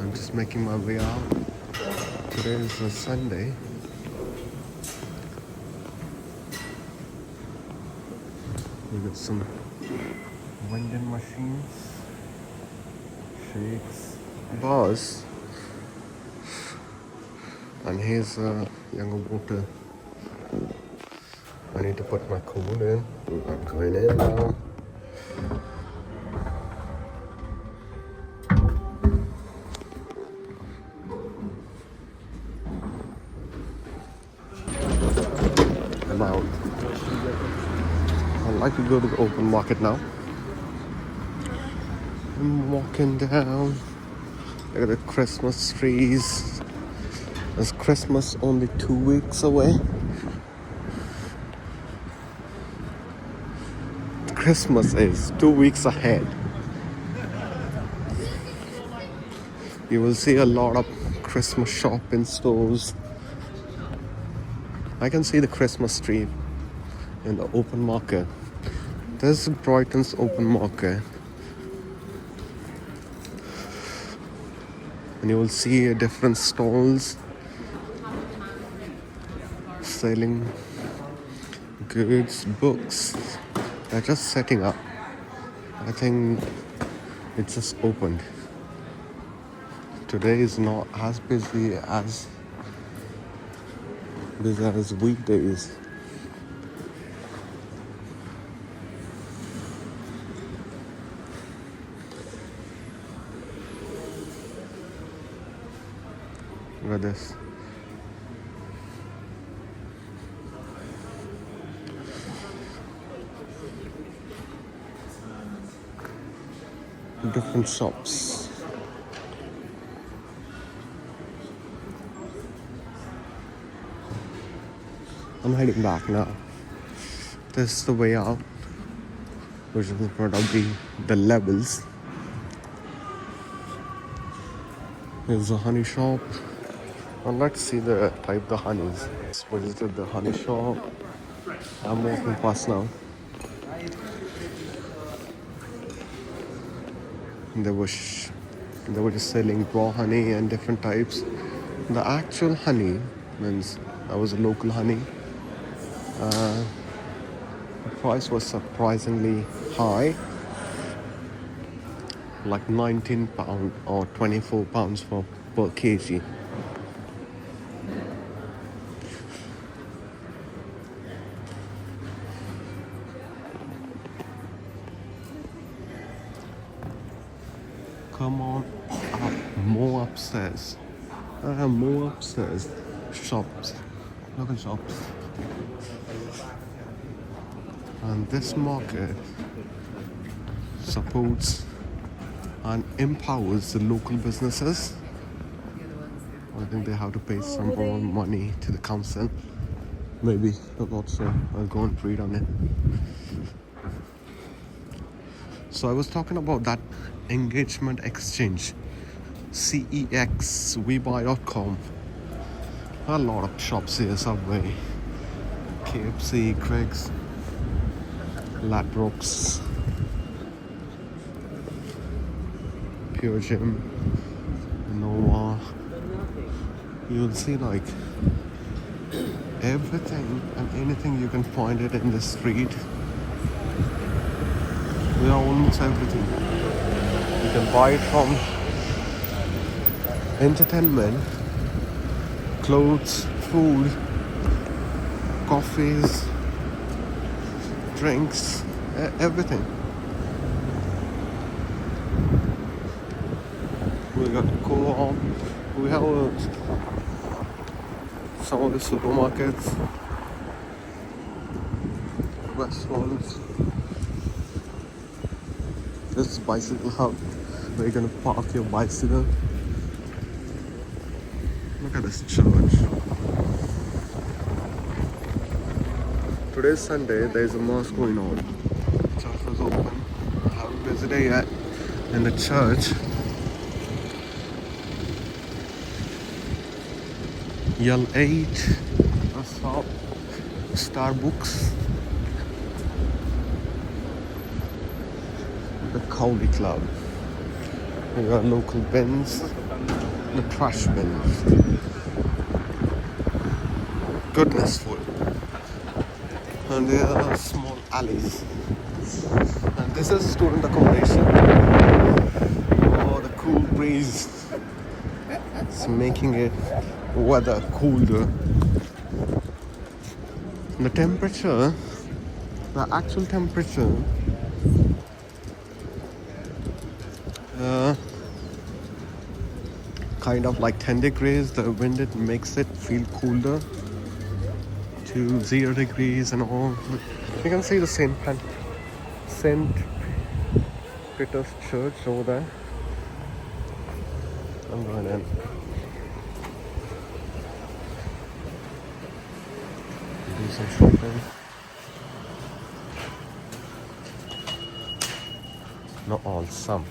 I'm just making my way out. Today is a Sunday. We got some vending machines, shakes, bars, and here's a younger water. I need to put my code in. I'm going in now. I'm out. I'd like to go to the open market now. I'm walking down. Look at the Christmas trees. There's Christmas only 2 weeks away. Christmas is 2 weeks ahead. You will see a lot of Christmas shopping stores. I can see the Christmas tree in the open market. This is Brighton's open market. And you will see different stalls selling goods, books. They're just setting up. I think it's just opened. Today is not as busy as weekdays. Look at this. Different shops. I'm heading back now. This is the way out, which is probably the levels. There's a honey shop. I'd like to see the type of honeys. What is it? The honey shop. I'm walking past now. They were just selling raw honey and different types. The actual honey means that was a local honey. The price was surprisingly high, like £19 or £24 per kg. Come on up, more upstairs. More upstairs. Shops, local shops. And this market supports and empowers the local businesses. I think they have to pay some more money to the council. Maybe, I'm not sure. I'll go and read on it. So I was talking about that engagement exchange, CEX, WeBuy.com. A lot of shops here, Subway, KFC, Craig's, Ladbrokes, PureGym, Nova. You'll see like everything and anything you can find it in the street. We are almost everything. You can buy it from entertainment, clothes, food, coffees, drinks, everything. We got Co-op. We have some of the supermarkets, restaurants. This is bicycle hub where you're gonna park your bicycle. Look at this church. Today's Sunday, there's a mass going on. The church was open. I haven't visited yet in the church. Yell 8, a shop, Starbucks, the Cowley Club. Your local bins, the trash bins. Goodness full. And there are small alleys. And this is student accommodation. Oh, the cool breeze. It's making it weather colder. The temperature, the actual temperature, kind of like 10 degrees. The wind, it makes it feel colder to 0 degrees and all. You can see the Saint Peter's Church over there. I'm going in. Do some shopping. Not all, some.